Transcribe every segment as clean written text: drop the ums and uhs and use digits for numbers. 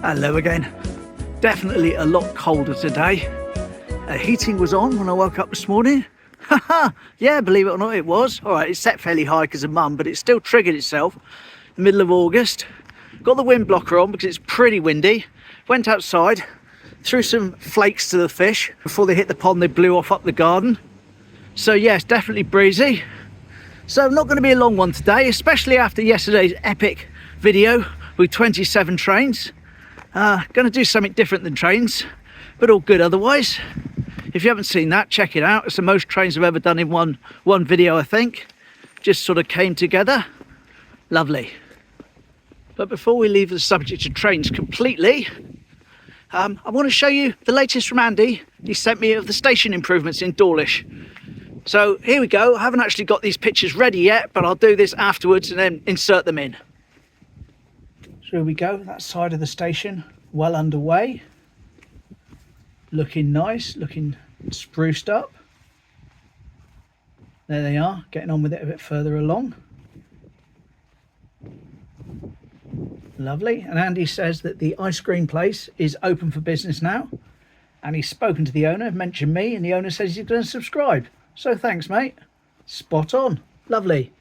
Hello again. Definitely a lot colder today. Heating was on when I woke up this morning. Haha, yeah, believe it or not, it was. All right, it's set fairly high because of Mum, but it still triggered itself in the middle of August. Got the wind blocker on because it's pretty windy. Went outside, threw some flakes to the fish. Before they hit the pond, they blew off up the garden. So yes, definitely breezy. So not going to be a long one today, especially after yesterday's epic video with 27 trains. Going to do something different than trains, but all good otherwise. If you haven't seen that, check it out. It's the most trains I've ever done in one video, I think. Just sort of came together. Lovely. But before we leave the subject of trains completely, I want to show you the latest from Andy. He sent me of the station improvements in Dawlish. So here we go. I haven't actually got these pictures ready yet, but I'll do this afterwards and then insert them in. So here we go, that side of the station, well underway. Looking nice, looking spruced up. There they are, getting on with it a bit further along. Lovely. And Andy says that the ice cream place is open for business now. And he's spoken to the owner, mentioned me, and the owner says he's going to subscribe. So thanks, mate. Spot on. Lovely.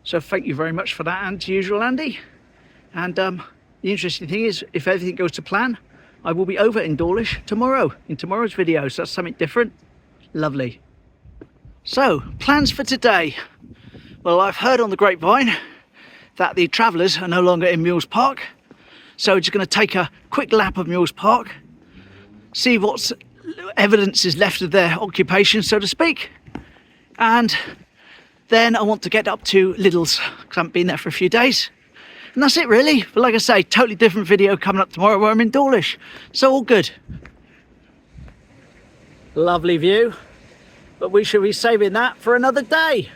So thank you very much for that, and as usual, Andy. And the interesting thing is, if everything goes to plan, I will be over in Dawlish tomorrow, in tomorrow's video. So that's something different. Lovely. So, plans for today. Well, I've heard on the grapevine that the travellers are no longer in Mules Park. So we're just going to take a quick lap of Mules Park, see what evidence is left of their occupation, so to speak. And then I want to get up to Lidls, because I haven't been there for a few days. And that's it really. But like I say, totally different video coming up tomorrow where I'm in Dawlish. So all good. Lovely view. But we should be saving that for another day.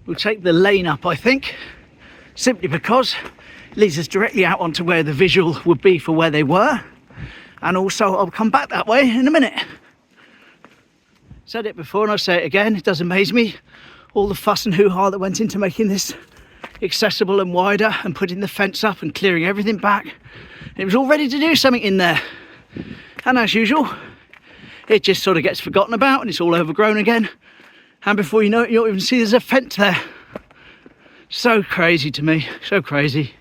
We'll take the lane up, I think, simply because it leads us directly out onto where the visual would be for where they were. And also I'll come back that way in a minute. Said it before and I'll say it again, it does amaze me all the fuss and hoo-ha that went into making this accessible and wider and putting the fence up and clearing everything back. It was all ready to do something in there, and as usual it just sort of gets forgotten about and it's all overgrown again, and before you know it, you don't even see there's a fence there. So crazy to me, so crazy.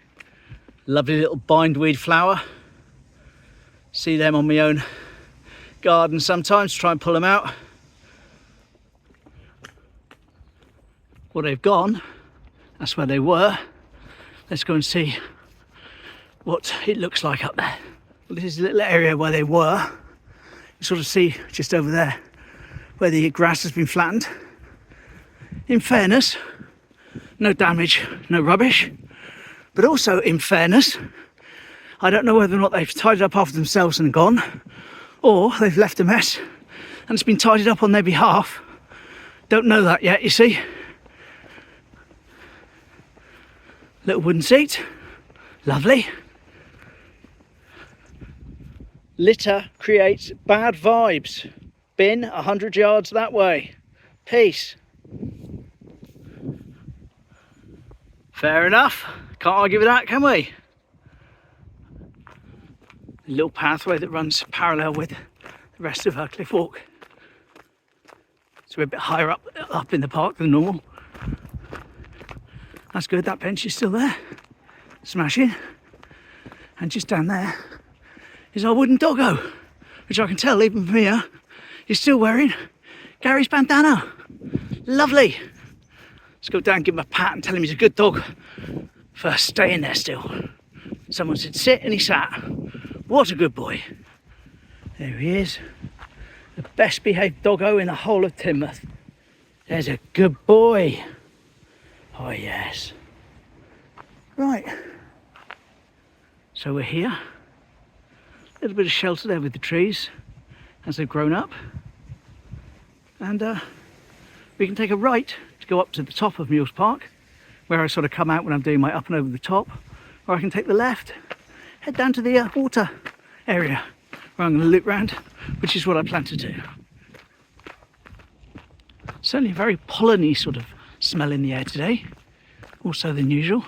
Lovely little bindweed flower. See them on my own garden sometimes, try and pull them out. Well, they've gone. That's where they were. Let's go and see what it looks like up there. Well, this is a little area where they were. You sort of see just over there where the grass has been flattened. In fairness, no damage, no rubbish. But also, in fairness, I don't know whether or not they've tidied up after themselves and gone, or they've left a mess and it's been tidied up on their behalf. Don't know that yet, you see. Little wooden seat, lovely. Litter creates bad vibes. Bin 100 yards that way. Peace. Fair enough. Can't argue with that, can we? A little pathway that runs parallel with the rest of our cliff walk. So we're a bit higher up in the park than normal. That's good, that bench is still there. Smashing. And just down there is our wooden doggo, which I can tell even from here is still wearing Gary's bandana. Lovely. Let's go down and give him a pat and tell him he's a good dog for staying there still. Someone said sit and he sat. What a good boy. There he is. The best behaved doggo in the whole of Teignmouth. There's a good boy. Oh yes. Right. So we're here. A little bit of shelter there with the trees as they've grown up. And we can take a right to go up to the top of Mules Park, where I sort of come out when I'm doing my up and over the top. Or I can take the left, head down to the water area, where I'm going to loop round, which is what I plan to do. Certainly a very pollen-y sort of smell in the air today, more so than usual.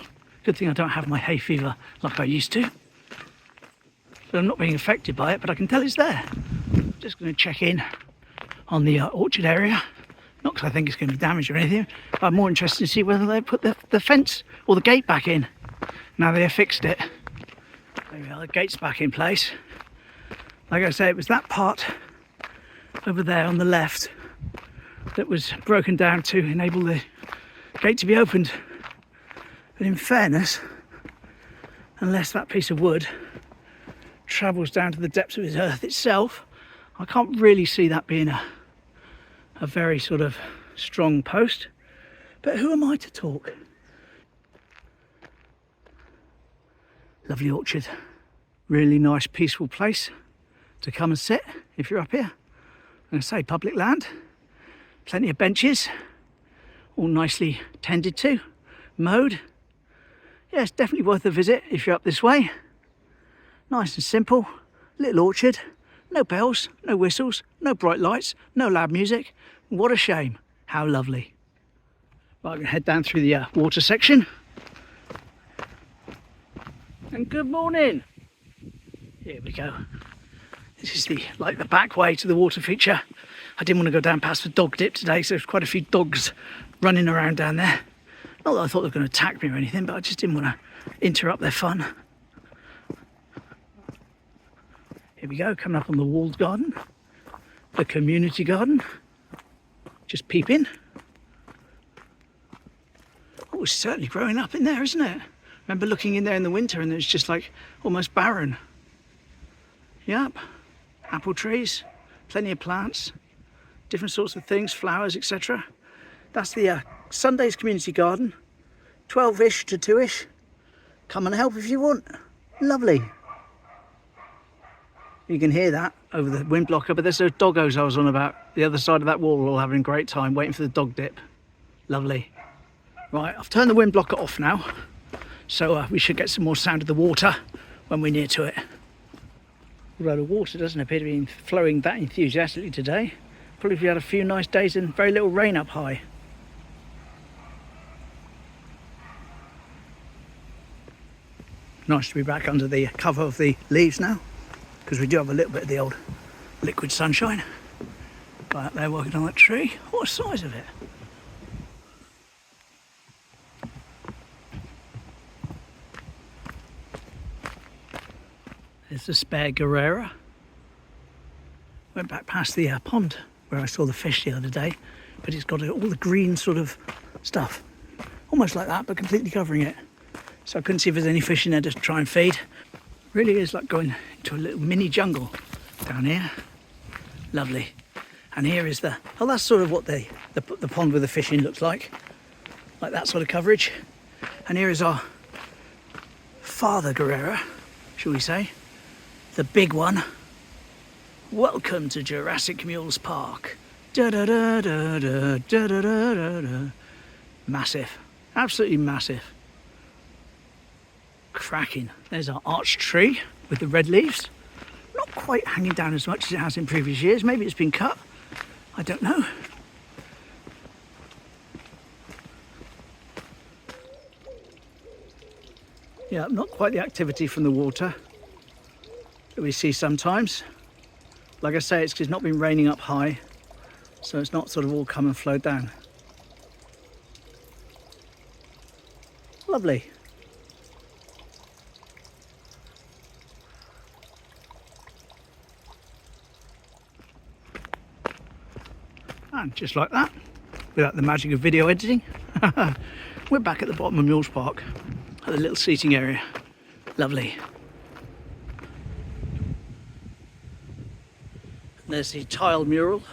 Good thing I don't have my hay fever like I used to. So I'm not being affected by it, but I can tell it's there. Just going to check in on the orchard area. Not because I think it's going to be damaged or anything, but I'm more interested to see whether they put the fence or the gate back in. Now they have fixed it. There we are, the gate's back in place. Like I say, it was that part over there on the left that was broken down to enable the gate to be opened. But in fairness, unless that piece of wood travels down to the depths of its earth itself, I can't really see that being a very sort of strong post. But who am I to talk? Lovely orchard. Really nice, peaceful place to come and sit if you're up here. I'm going to say public land. Plenty of benches. All nicely tended to. Mowed. Yeah, it's definitely worth a visit if you're up this way. Nice and simple. Little orchard. No bells, no whistles, no bright lights, no loud music. What a shame. How lovely. Right, I'm going to head down through the water section. And good morning. Here we go. This is the back way to the water feature. I didn't want to go down past the dog dip today, so there's quite a few dogs running around down there. Not that I thought they were going to attack me or anything, but I just didn't want to interrupt their fun. Here we go, coming up on the walled garden, the community garden. Just peep in. Oh, it's certainly growing up in there, isn't it? Remember looking in there in the winter and it was just like almost barren. Yep, apple trees, plenty of plants, different sorts of things, flowers, etc. That's the Sunday's community garden, 12-ish to 2-ish. Come and help if you want. Lovely. You can hear that over the wind blocker, but there's those doggos I was on about the other side of that wall, all having a great time waiting for the dog dip. Lovely. Right, I've turned the wind blocker off now, so we should get some more sound of the water when we're near to it. Although the water doesn't appear to be flowing that enthusiastically today. Probably if we had a few nice days and very little rain up high. Nice to be back under the cover of the leaves now, because we do have a little bit of the old liquid sunshine. Right up there working on that tree. What a size of it. There's the spare Guerrera. Went back past the pond where I saw the fish the other day, but it's got all the green sort of stuff. Almost like that, but completely covering it. So I couldn't see if there's any fish in there to try and feed. Really is like going into a little mini jungle down here. Lovely. And here is that's sort of what the pond with the fish in looks like that sort of coverage. And here is our father Guerrera, shall we say, the big one. Welcome to Jurassic Mules Park. Da da da da da da da da da. Massive, absolutely massive. Cracking. There's our arch tree with the red leaves. Not quite hanging down as much as it has in previous years. Maybe it's been cut. I don't know. Yeah, not quite the activity from the water that we see sometimes. Like I say, it's not been raining up high, so it's not sort of all come and flowed down. Lovely. And just like that, without the magic of video editing, we're back at the bottom of Mules Park, at the little seating area. Lovely. And there's the tile mural,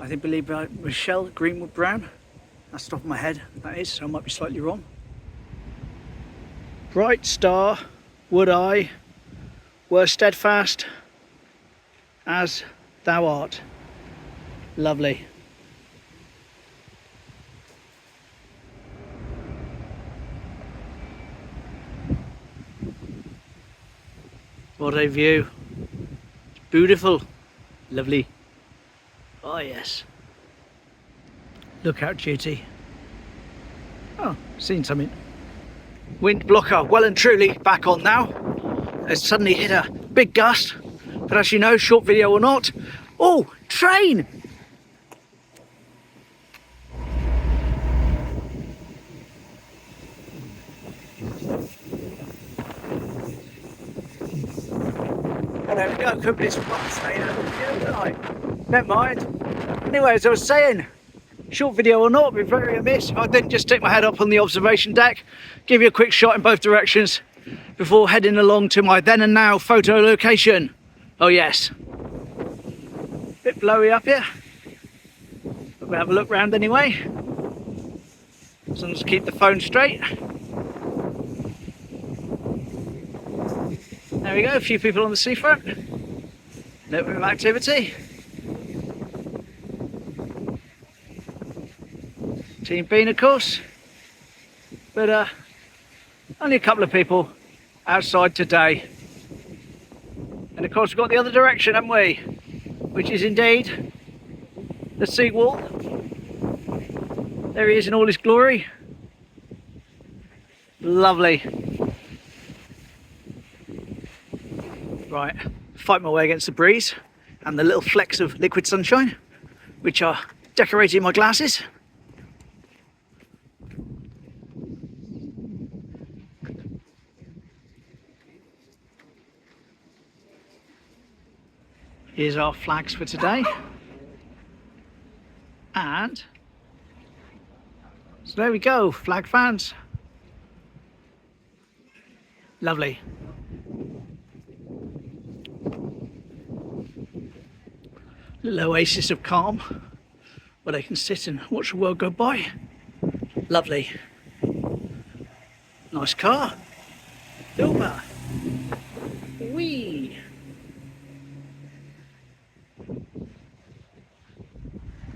I believe by Michelle Greenwood Brown. That's the top of my head, that is, so I might be slightly wrong. Bright star, would I were steadfast as thou art. Lovely. What a view. It's beautiful. Lovely. Oh yes. Lookout duty. Oh, seen something. Wind blocker well and truly back on now. It's suddenly hit a big gust, but as you know, short video or not. Oh, train! There we go, could be this one staying out of the video tonight. Never mind. Anyway, as I was saying, short video or not, it'd be very amiss if I didn't just stick my head up on the observation deck, give you a quick shot in both directions before heading along to my then and now photo location. Oh yes. Bit blowy up here, but we'll have a look round anyway. As long as I keep the phone straight. There we go, a few people on the seafront. A little bit of activity. Team Bean, of course. But only a couple of people outside today. And of course we've got the other direction, haven't we? Which is indeed the seawall. There he is in all his glory. Lovely. Right, fight my way against the breeze and the little flecks of liquid sunshine, which are decorating my glasses. Here's our flags for today. And so there we go, flag fans. Lovely. Little oasis of calm where they can sit and watch the world go by. Lovely. Nice car. Silver. Whee!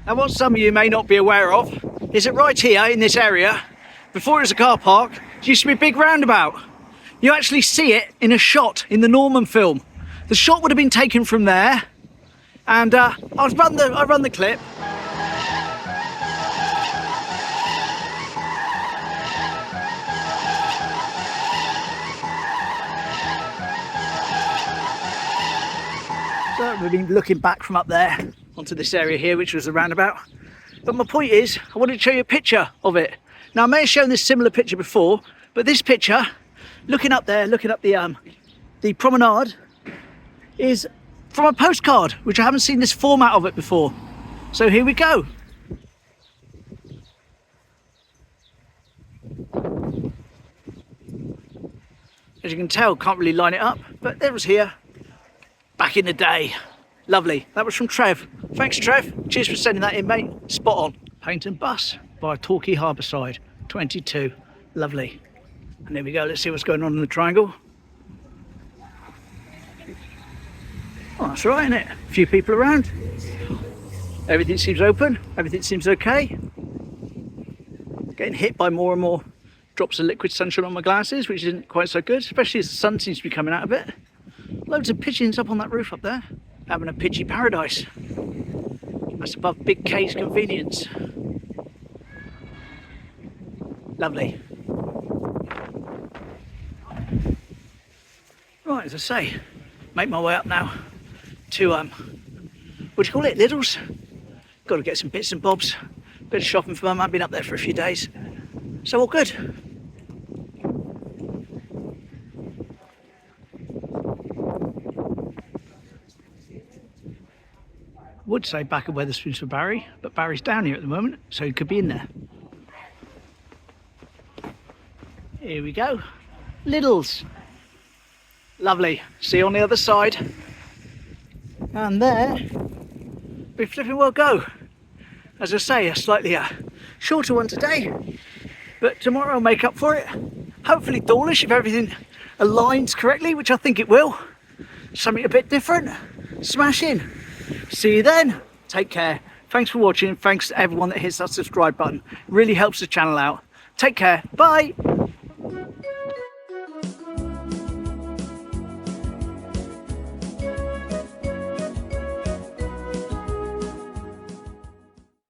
Now what some of you may not be aware of is that right here in this area, before it was a car park, there used to be a big roundabout. You actually see it in a shot in the Norman film. The shot would have been taken from there, and I run the clip. So we've been looking back from up there onto this area here, which was the roundabout. But my point is, I wanted to show you a picture of it. Now I may have shown this similar picture before, but this picture, looking up there, looking up the promenade, is from a postcard, which I haven't seen this format of it before. So here we go. As you can tell, can't really line it up, but it was here back in the day. Lovely. That was from Trev. Thanks, Trev. Cheers for sending that in, mate. Spot on. Paint and Bus by Torquay Harbourside, 22. Lovely. And there we go. Let's see what's going on in the triangle. Oh, that's right, isn't it? A few people around. Everything seems open. Everything seems okay. Getting hit by more and more drops of liquid sunshine on my glasses, which isn't quite so good, especially as the sun seems to be coming out of it. Loads of pigeons up on that roof up there, having a pidgey paradise. That's above Big K's Convenience. Lovely. Right, as I say, make my way up now to what do you call it, Lidls? Got to get some bits and bobs, bit of shopping for Mum. I've been up there for a few days, so all good. Would say back at Wetherspoons for Barry, but Barry's down here at the moment, so he could be in there. Here we go, Lidls. Lovely. See you on the other side. And there we flipping well go. As I say, a slightly shorter one today, but tomorrow I'll make up for it. Hopefully Dawlish if everything aligns correctly, which I think it will. Something a bit different. Smashing. See you then. Take care. Thanks for watching. Thanks to everyone that hits that subscribe button. It really helps the channel out. Take care. Bye.